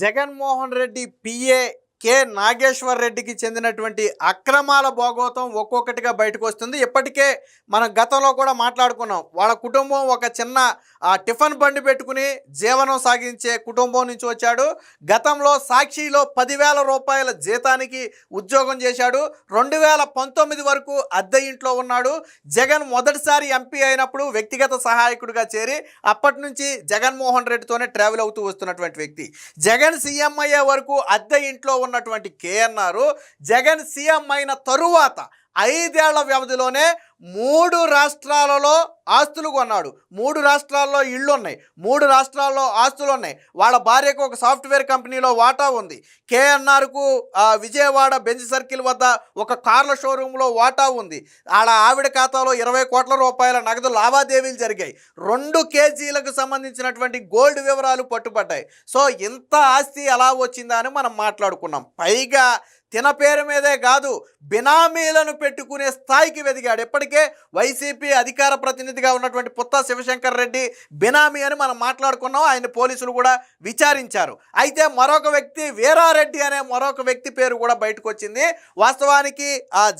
Jaganmohan Reddy PA Nageshwar రెడ్డికి చెందినటువంటి అక్రమాల భోగోతం ఒక్కొక్కటిగా బయటకు వస్తుంది. ఇప్పటికే మనం గతంలో కూడా మాట్లాడుకున్నాం. వాళ్ళ కుటుంబం ఒక చిన్న టిఫిన్ బండి పెట్టుకుని జీవనం సాగించే కుటుంబం నుంచి వచ్చాడు. గతంలో సాక్షిలో 10,000 రూపాయల జీతానికి ఉద్యోగం చేశాడు. 2019 వరకు అద్దె ఇంట్లో ఉన్నాడు. జగన్ మొదటిసారి ఎంపీ అయినప్పుడు వ్యక్తిగత సహాయకుడిగా చేరి అప్పటి నుంచి జగన్మోహన్ రెడ్డితోనే ట్రావెల్ అవుతూ వస్తున్నటువంటి వ్యక్తి. జగన్ సీఎం అయ్యే వరకు అద్దె ఇంట్లో ఉన్నటువంటి కేఎన్ఆర్ జగన్ సీఎం అయిన తరువాత 5 ఏళ్ల వ్యవధిలోనే 3 రాష్ట్రాలలో ఆస్తులు కొన్నాడు. 3 రాష్ట్రాల్లో ఇళ్ళు ఉన్నాయి, 3 రాష్ట్రాల్లో ఆస్తులు ఉన్నాయి. వాళ్ళ భార్యకు ఒక సాఫ్ట్వేర్ కంపెనీలో వాటా ఉంది. కేఎన్ఆర్కు విజయవాడ బెంజ్ సర్కిల్ వద్ద ఒక కార్ల షోరూంలో వాటా ఉంది. ఆవిడ ఖాతాలో 20 కోట్ల రూపాయల నగదు లావాదేవీలు జరిగాయి. 2 కేజీలకు సంబంధించినటువంటి గోల్డ్ వివరాలు పట్టుబడ్డాయి. సో ఇంత ఆస్తి ఎలా వచ్చిందా అని మనం మాట్లాడుకున్నాం. పైగా తిన పేరు మీదే కాదు, బినామీలను పెట్టుకునే స్థాయికి వెదిగాడు. ఇప్పటికే వైసీపీ అధికార ప్రతినిధిగా ఉన్నటువంటి పుత్తా శివశంకర్ రెడ్డి బినామీ అని మనం మాట్లాడుకున్నాం. ఆయన పోలీసులు కూడా విచారించారు. అయితే మరొక వ్యక్తి వీరారెడ్డి అనే మరొక వ్యక్తి పేరు కూడా బయటకు వచ్చింది. వాస్తవానికి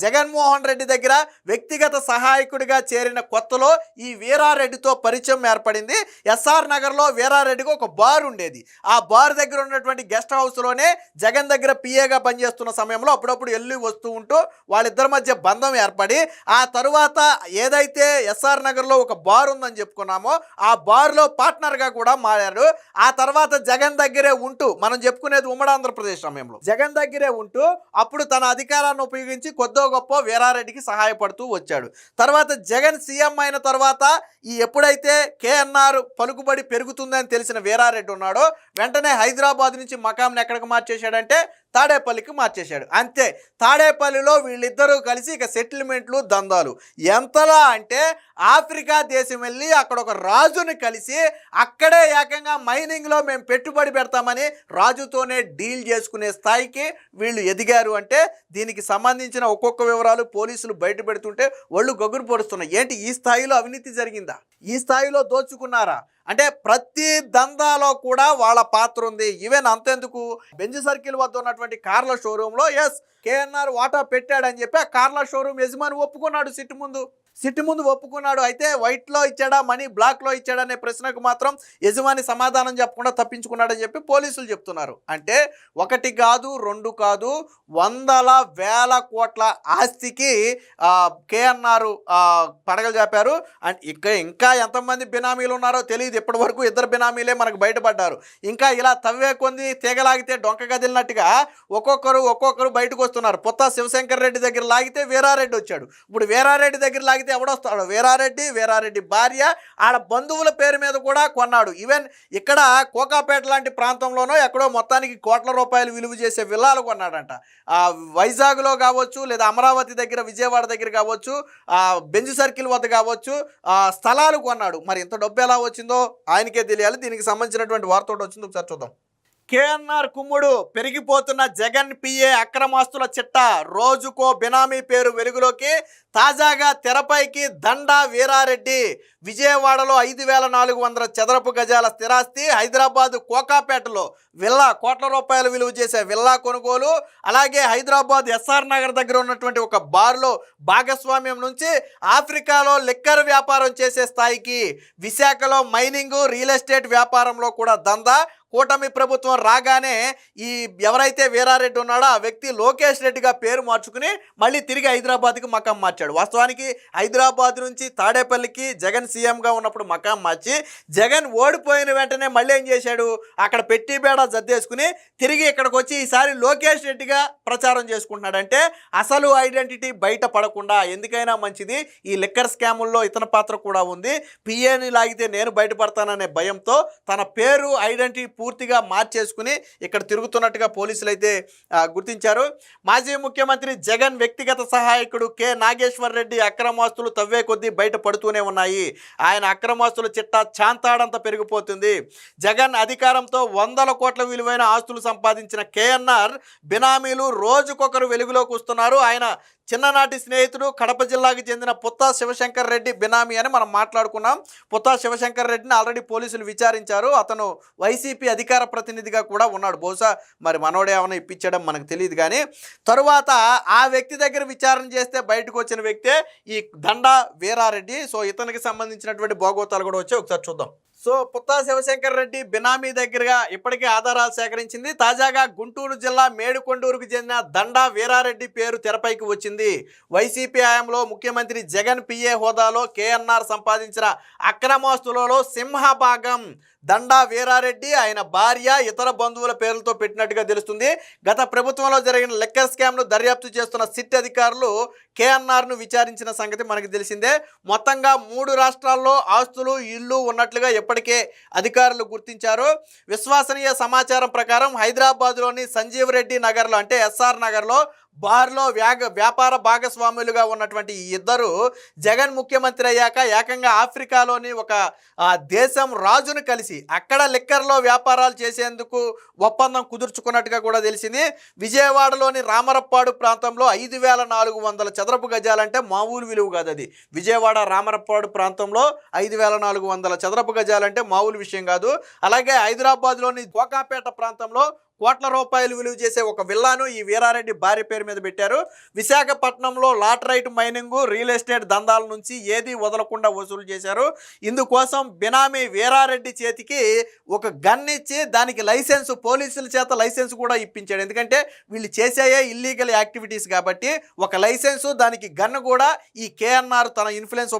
జగన్మోహన్ రెడ్డి దగ్గర వ్యక్తిగత సహాయకుడిగా చేరిన కొత్తలో ఈ వీరారెడ్డితో పరిచయం ఏర్పడింది. ఎస్ఆర్ నగర్లో వీరారెడ్డికి ఒక బార్ ఉండేది. ఆ బార్ దగ్గర ఉన్నటువంటి గెస్ట్ హౌస్లోనే జగన్ దగ్గర పిఏగా పనిచేస్తున్న సమయంలో అప్పుడప్పుడు వెళ్ళి వస్తూ ఉంటూ వాళ్ళిద్దరి మధ్య బంధం ఏర్పడి ఆ తరువాత ఏదైతే ఎస్ఆర్ నగర్లో ఒక బార్ ఉందని చెప్పుకున్నామో ఆ బార్లో పార్ట్నర్గా కూడా మారాడు. ఆ తర్వాత జగన్ దగ్గరే ఉంటూ, మనం చెప్పుకునేది ఉమ్మడి ఆంధ్రప్రదేశ్ సమయంలో, జగన్ దగ్గరే ఉంటూ అప్పుడు తన అధికారాన్ని ఉపయోగించి కొద్దో గొప్ప వీరారెడ్డికి సహాయపడుతూ వచ్చాడు. తర్వాత జగన్ సీఎం అయిన తర్వాత ఎప్పుడైతే కేఎన్ఆర్ పలుకుబడి పెరుగుతుందని తెలిసిన వీరారెడ్డి ఉన్నాడో వెంటనే హైదరాబాద్ నుంచి మకాంని ఎక్కడికి మార్చేశాడంటే తాడేపల్లికి మార్చేశాడు. అంతే, తాడేపల్లిలో వీళ్ళిద్దరూ కలిసి ఇక సెటిల్మెంట్లు దందాలు. ఎంతలా అంటే ఆఫ్రికా దేశం వెళ్ళి అక్కడ ఒక రాజుని కలిసి అక్కడే ఏకంగా మైనింగ్లో మేము పెట్టుబడి పెడతామని రాజుతోనే డీల్ చేసుకునే స్థాయికి వీళ్ళు ఎదిగారు. అంటే దీనికి సంబంధించిన ఒక్కొక్క వివరాలు పోలీసులు బయట పెడుతుంటే ఒళ్ళు గొగ్గురు పొడుస్తున్నాయి. ఏంటి, ఈ స్థాయిలో అవినీతి జరిగిందా? ఈ స్థాయిలో దోచుకున్నారా? అంటే ప్రతి దందాలో కూడా వాళ్ళ పాత్ర ఉంది. ఈవెన్ అంతెందుకు, బెంజ్ సర్కిల్ వద్ద ఉన్నటువంటి కార్ల షోరూంలో కేఎన్ఆర్ వాటా పెట్టాడని చెప్పి ఆ కార్ల షోరూమ్ యజమాని ఒప్పుకున్నాడు. సిట్టు ముందు ఒప్పుకున్నాడు. అయితే వైట్లో ఇచ్చాడా, మనీ బ్లాక్లో ఇచ్చాడా అనే ప్రశ్నకు మాత్రం యజమాని సమాధానం చెప్పకుండా తప్పించుకున్నాడని చెప్పి పోలీసులు చెప్తున్నారు. అంటే 1 కాదు 2 కాదు, 100,000 కోట్ల ఆస్తికి కేఎన్ఆర్ పడగలు చెప్పారు. అండ్ ఇంకా ఎంతమంది బినామీలు ఉన్నారో తెలియదు. ఇప్పటి వరకు 2 బినామీలే మనకు బయటపడ్డారు. ఇంకా ఇలా తవ్వే కొంది తీగలాగితే డొంక గదిలినట్టుగా ఒక్కొక్కరు బయటకు వస్తున్నారు. పుత్తా శివశంకర్ రెడ్డి దగ్గర లాగితే వీరారెడ్డి వచ్చాడు. ఇప్పుడు వీరారెడ్డి దగ్గర లాగితే ఎవడొస్తాడు? వీరారెడ్డి భార్య, ఆడ బంధువుల పేరు మీద కూడా కొన్నాడు. ఈవెన్ ఇక్కడ కోకాపేట లాంటి ప్రాంతంలోనో ఎక్కడో మొత్తానికి కోట్ల రూపాయలు విలువ చేసే విల్లాలు కొన్నాడంట. వైజాగ్లో కావచ్చు, లేదా అమరావతి దగ్గర విజయవాడ దగ్గర కావచ్చు, బెంజ్ సర్కిల్ వద్ద కావచ్చు స్థలాలు కొన్నాడు. మరి ఇంత డబ్బు ఎలా వచ్చిందో ఆయనకే తెలియాలి. దీనికి సంబంధించినటువంటి వార్త ఒకటి వచ్చింది, ఒకసారి చూద్దాం. కేఎన్ఆర్ కుమ్ముడు, పెరిగిపోతున్న జగన్ పిఏ అక్రమాస్తుల చిట్ట, రోజుకో బినామీ పేరు వెలుగులోకి. తాజాగా తెరపైకి దండా వీరారెడ్డి. విజయవాడలో 5,400 చదరపు గజాల స్థిరాస్తి, హైదరాబాద్ కోకాపేటలో విల్లా, కోట్ల రూపాయలు విలువ చేసే విల్లా కొనుగోలు, అలాగే హైదరాబాద్ ఎస్ఆర్ నగర్ దగ్గర ఉన్నటువంటి ఒక బార్లో భాగస్వామ్యం నుంచి ఆఫ్రికాలో లిక్కర్ వ్యాపారం చేసే స్థాయికి, విశాఖలో మైనింగ్ రియల్ ఎస్టేట్ వ్యాపారంలో కూడా దందా. కూటమి ప్రభుత్వం రాగానే ఎవరైతే వీరారెడ్డి ఉన్నాడో ఆ వ్యక్తి లోకేష్ రెడ్డిగా పేరు మార్చుకుని మళ్ళీ తిరిగి హైదరాబాద్కి మకాం మార్చాడు. వాస్తవానికి హైదరాబాద్ నుంచి తాడేపల్లికి జగన్ సీఎంగా ఉన్నప్పుడు మకాం మార్చి జగన్ ఓడిపోయిన వెంటనే మళ్ళీ ఏం చేశాడు, అక్కడ పెట్టి బేడ జద్దేసుకుని తిరిగి ఇక్కడికి వచ్చి ఈసారి లోకేష్ రెడ్డిగా ప్రచారం చేసుకుంటున్నాడంటే అసలు ఐడెంటిటీ బయట పడకుండా, ఎందుకైనా మంచిది ఈ లిక్కర్ స్కాముల్లో ఇతని పాత్ర కూడా ఉంది, పిఏని లాగితే నేను బయటపడతాననే భయంతో తన పేరు ఐడెంటిటీ పూర్తిగా మార్చేసుకుని ఇక్కడ తిరుగుతున్నట్టుగా పోలీసులు అయితే గుర్తించారు. మాజీ ముఖ్యమంత్రి జగన్ వ్యక్తిగత సహాయకుడు నాగేశ్వర్ రెడ్డి అక్రమాస్తులు తవ్వే కొద్దీ బయట పడుతూనే ఉన్నాయి. ఆయన అక్రమాస్తుల చిట్టా చాంతాడంత పెరిగిపోతుంది. జగన్ అధికారంతో 100 కోట్ల విలువైన ఆస్తులు సంపాదించిన కేఎన్ఆర్ బినామీలు రోజుకొకరు వెలుగులోకి వస్తున్నారు. ఆయన చిన్ననాటి స్నేహితుడు, కడప జిల్లాకు చెందిన పుత్తా శివశంకర్ రెడ్డి బినామీ అని మనం మాట్లాడుకున్నాం. పుత్తా శివశంకర్ రెడ్డిని ఆల్రెడీ పోలీసులు విచారించారు. అతను వైసీపీ అధికార ప్రతినిధిగా కూడా ఉన్నాడు. బహుశా మరి మనోడే ఏమైనా ఇప్పించడం మనకు తెలియదు. కానీ తరువాత ఆ వ్యక్తి దగ్గర విచారణ చేస్తే బయటకు వచ్చిన వ్యక్తే ఈ దండా వీరారెడ్డి. సో ఇతనికి సంబంధించినటువంటి భోగోతాలు కూడా వచ్చి ఒకసారి చూద్దాం. సో పుత్తా శివశంకర్ రెడ్డి బినామీ దగ్గరగా ఇప్పటికే ఆధారాలు సేకరించింది. తాజాగా గుంటూరు జిల్లా మేడుకొండూరుకు చెందిన దండా వీరారెడ్డి పేరు తెరపైకి వచ్చింది. వైసీపీ హయాంలో ముఖ్యమంత్రి జగన్ పిఏ హోదాలో కేఎన్ఆర్ సంపాదించిన అక్రమాస్తులలో సింహభాగం దండా వీరారెడ్డి, ఆయన భార్య, ఇతర బంధువుల పేర్లతో పెట్టినట్టుగా తెలుస్తుంది. గత ప్రభుత్వంలో జరిగిన లిక్కర్ స్కామ్ను దర్యాప్తు చేస్తున్న సిట్ అధికారులు కేఎన్ఆర్ను విచారించిన సంగతి మనకు తెలిసిందే. మొత్తంగా 3 రాష్ట్రాల్లో ఆస్తులు, ఇళ్ళు ఉన్నట్లుగా ఇప్పటికే అధికారులు గుర్తించారు. విశ్వసనీయ సమాచారం ప్రకారం హైదరాబాద్లోని సంజీవ్ రెడ్డి నగర్లో అంటే ఎస్ఆర్ నగర్లో బార్లో వ్యాపార భాగస్వాములుగా ఉన్నటువంటి ఈ ఇద్దరు జగన్ ముఖ్యమంత్రి అయ్యాక ఏకంగా ఆఫ్రికాలోని ఒక దేశం రాజును కలిసి అక్కడ లిక్కర్లో వ్యాపారాలు చేసేందుకు ఒప్పందం కుదుర్చుకున్నట్టుగా కూడా తెలిసింది. విజయవాడలోని రామరప్పాడు ప్రాంతంలో 5,400 చదరపు గజాలంటే మామూలు విలువ కాదు. అది విజయవాడ రామరప్పాడు ప్రాంతంలో 5,400 చదరపు గజాలంటే మామూలు విషయం కాదు. అలాగే హైదరాబాద్లోని కోకాపేట ప్రాంతంలో కోట్ల రూపాయలు విలువ చేసే ఒక విల్లాను ఈ వీరారెడ్డి భార్య పేరు మీద పెట్టారు. విశాఖపట్నంలో లాటరైట్ మైనింగ్, రియల్ ఎస్టేట్ దందాల నుంచి ఏదీ వదలకుండా వసూలు చేశారు. ఇందుకోసం బినామీ వీరారెడ్డి చేతికి ఒక గన్ ఇచ్చి దానికి లైసెన్స్, పోలీసుల చేత లైసెన్స్ కూడా ఇప్పించాడు. ఎందుకంటే వీళ్ళు చేసేయే ఇల్లీగల్ యాక్టివిటీస్ కాబట్టి ఒక లైసెన్సు, దానికి గన్ను కూడా ఈ కేఎన్ఆర్ తన ఇన్ఫ్లుయెన్స్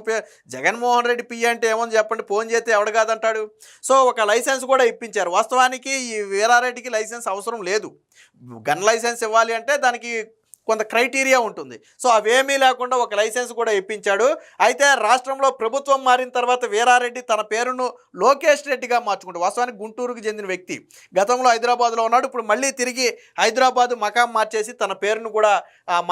జగన్మోహన్ రెడ్డి పియ్య అంటే ఏమని చెప్పండి, ఫోన్ చేస్తే ఎవడు కాదంటాడు. సో ఒక లైసెన్స్ కూడా ఇప్పించారు. వాస్తవానికి ఈ వీరారెడ్డికి లైసెన్స్ అవసరం లేదు. గన్ లైసెన్స్ ఇవ్వాలి అంటే దానికి కొంత క్రైటీరియా ఉంటుంది. సో అవేమీ లేకుండా ఒక లైసెన్స్ కూడా ఇప్పించాడు. అయితే రాష్ట్రంలో ప్రభుత్వం మారిన తర్వాత వీరారెడ్డి తన పేరును లోకేష్ రెడ్డిగా మార్చుకుంటాడు. వాస్తవానికి గుంటూరుకు చెందిన వ్యక్తి, గతంలో హైదరాబాద్లో ఉన్నాడు. ఇప్పుడు మళ్ళీ తిరిగి హైదరాబాద్ మకాం మార్చేసి తన పేరును కూడా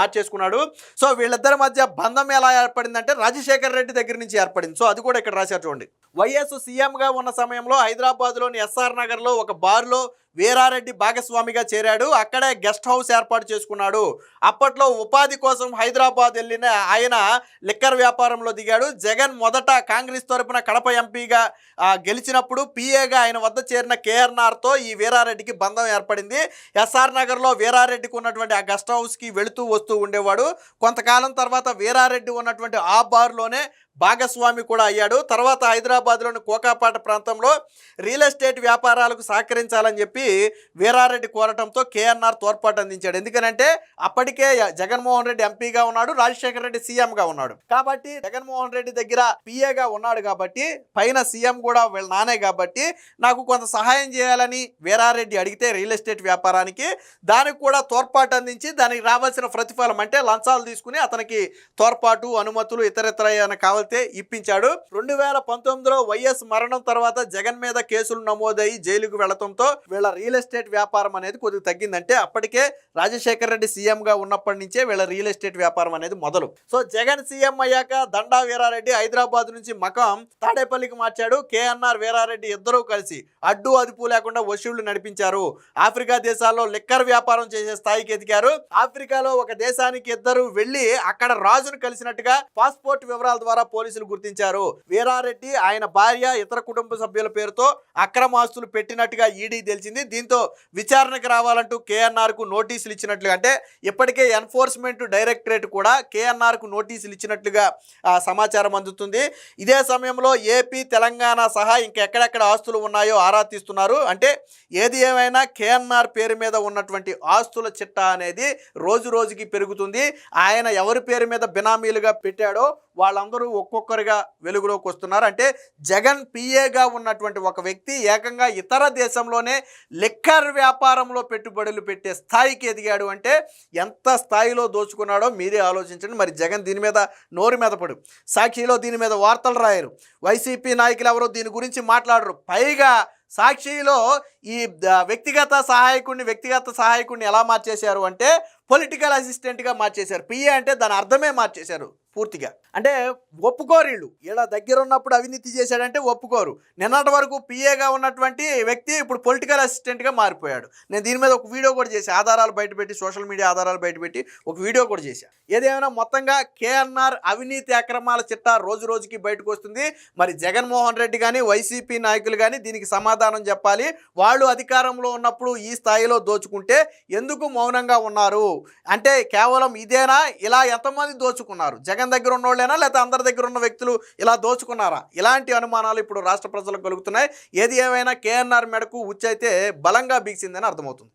మార్చేసుకున్నాడు. సో వీళ్ళిద్దరి మధ్య బంధం ఎలా ఏర్పడిందంటే రాజశేఖర్ రెడ్డి దగ్గర నుంచి ఏర్పడింది. సో అది కూడా ఇక్కడ రాశారు చూడండి. వైఎస్ సీఎంగా ఉన్న సమయంలో హైదరాబాద్లోని ఎస్ఆర్ నగర్లో ఒక బార్లో వీరారెడ్డి భాగస్వామిగా చేరాడు. అక్కడే గెస్ట్ హౌస్ ఏర్పాటు చేసుకున్నాడు. అప్పట్లో ఉపాధి కోసం హైదరాబాద్ వెళ్ళిన ఆయన లిక్కర్ వ్యాపారంలో దిగాడు. జగన్ మొదట కాంగ్రెస్ తరపున కడప ఎంపీగా గెలిచినప్పుడు పిఏగా ఆయన వద్ద చేరిన కేఎన్ఆర్తో ఈ వీరారెడ్డికి బంధం ఏర్పడింది. ఎస్ఆర్ నగర్లో వీరారెడ్డికి ఉన్నటువంటి ఆ గెస్ట్ హౌస్కి వెళుతూ వస్తూ ఉండేవాడు. కొంతకాలం తర్వాత వీరారెడ్డి ఉన్నటువంటి ఆ బార్లోనే భాగస్వామి కూడా అయ్యాడు. తర్వాత హైదరాబాద్లోని కోకాపేట ప్రాంతంలో రియల్ ఎస్టేట్ వ్యాపారాలకు సహకరించాలని చెప్పి వీరారెడ్డి కోరటంతో కేఎన్ఆర్ తోడ్పాటు అందించాడు. ఎందుకనంటే అప్పటికే జగన్మోహన్ రెడ్డి ఎంపీగా ఉన్నాడు, రాజశేఖర్ రెడ్డి సీఎంగా ఉన్నాడు. కాబట్టి జగన్మోహన్ రెడ్డి దగ్గర పిఏగా ఉన్నాడు కాబట్టి, పైన సీఎం కూడా వీళ్ళ నానే కాబట్టి నాకు కొంత సహాయం చేయాలని వీరారెడ్డి అడిగితే రియల్ ఎస్టేట్ వ్యాపారానికి, దానికి కూడా తోడ్పాటు అందించి దానికి రావాల్సిన ప్రతిఫలం అంటే లంచాలు తీసుకుని అతనికి తోడ్పాటు, అనుమతులు, ఇతరితర కావాలి ఇప్పించాడు. 2019లో వైఎస్ మరణం తర్వాత జగన్ మీద కేసులు నమోదయ్యి జైలుకు వెళ్లడంతో వీళ్ళ రియల్ ఎస్టేట్ వ్యాపారం అనేది కొద్దిగా తగ్గిందంటే అప్పటికే రాజశేఖర్ రెడ్డి సీఎం గా ఉన్నప్పటి నుంచే వీళ్ళ రియల్ ఎస్టేట్ వ్యాపారం అనేది మొదలు. సో జగన్ సీఎం అయ్యాక దండా వీరారెడ్డి హైదరాబాద్ నుంచి మకాం తాడేపల్లికి మార్చాడు. కేఎన్ఆర్ వీరారెడ్డి ఇద్దరూ కలిసి అడ్డు అదుపు లేకుండా వసూళ్లు నడిపించారు. ఆఫ్రికా దేశాల్లో లిక్కర్ వ్యాపారం చేసే స్థాయికి ఎదిగారు. ఆఫ్రికాలో ఒక దేశానికి ఇద్దరు వెళ్లి అక్కడ రాజును కలిసినట్టుగా పాస్పోర్ట్ వివరాల ద్వారా పోలీసులు గుర్తించారు. వీరారెడ్డి, ఆయన భార్య, ఇతర కుటుంబ సభ్యుల పేరుతో అక్రమ ఆస్తులు పెట్టినట్టుగా ఈడీ తెలిసింది. దీంతో విచారణకు రావాలంటూ కేఎన్ఆర్ కు నోటీసులు ఇచ్చినట్లుగా, అంటే ఇప్పటికే ఎన్ఫోర్స్మెంట్ డైరెక్టరేట్ కూడా కేఎన్ఆర్ కు నోటీసులు ఇచ్చినట్లుగా సమాచారం అందుతుంది. ఇదే సమయంలో ఏపీ, తెలంగాణ సహా ఇంకెక్కడెక్కడ ఆస్తులు ఉన్నాయో ఆరా తీస్తున్నారు. అంటే ఏది ఏమైనా కేఎన్ఆర్ పేరు మీద ఉన్నటువంటి ఆస్తుల చిట్టా అనేది రోజు రోజుకి పెరుగుతుంది. ఆయన ఎవరి పేరు మీద బినామీలుగా పెట్టాడో వాళ్ళందరూ ఒక్కొక్కరిగా వెలుగులోకి వస్తున్నారు. అంటే జగన్ పిఏగా ఉన్నటువంటి ఒక వ్యక్తి ఏకంగా ఇతర దేశంలోనే లిక్కర్ వ్యాపారంలో పెట్టుబడులు పెట్టే స్థాయికి ఎదిగాడు అంటే ఎంత స్థాయిలో దోచుకున్నాడో మీరే ఆలోచించండి. మరి జగన్ దీని మీద నోరు మీద పడు, సాక్షిలో దీని మీద వార్తలు రాయరు, వైసీపీ నాయకులు ఎవరో దీని గురించి మాట్లాడరు. పైగా సాక్షిలో ఈ వ్యక్తిగత సహాయకుడిని ఎలా మార్చేశారు అంటే పొలిటికల్ అసిస్టెంట్గా మార్చేశారు. పిఏ అంటే దాని అర్థమే మార్చేశారు పూర్తిగా. అంటే ఒప్పుకోరు వీళ్ళు. ఈళ్ళ దగ్గర ఉన్నప్పుడు అవినీతి చేశాడంటే ఒప్పుకోరు. నిన్నటి వరకు పీఏగా ఉన్నటువంటి వ్యక్తి ఇప్పుడు పొలిటికల్ అసిస్టెంట్గా మారిపోయాడు. నేను దీని మీద ఒక వీడియో కూడా చేశాను. ఆధారాలు బయటపెట్టి, సోషల్ మీడియా ఆధారాలు బయటపెట్టి ఒక వీడియో కూడా చేశాను. ఏదేమైనా మొత్తంగా కేఎన్ఆర్ అవినీతి అక్రమాల చిట్టా రోజు రోజుకి బయటకు వస్తుంది. మరి జగన్మోహన్ రెడ్డి కానీ, వైసీపీ నాయకులు కానీ దీనికి సమాధానం చెప్పాలి. వాళ్ళు అధికారంలో ఉన్నప్పుడు ఈ స్థాయిలో దోచుకుంటే ఎందుకు మౌనంగా ఉన్నారు? అంటే కేవలం ఇదేనా? ఇలా ఎంతమంది దోచుకున్నారు? జగన్ దగ్గర ఉన్నోళ్ళేనా, లేకపోతే అందరి దగ్గర ఉన్న వ్యక్తులు ఇలా దోచుకున్నారా? ఇలాంటి అనుమానాలు ఇప్పుడు రాష్ట్ర ప్రజలకు కలుగుతున్నాయి. ఏది ఏమైనా కేఎన్ఆర్ మెడకు ఉచ్చైతే బలంగా బిగిసిందని అర్థమవుతుంది.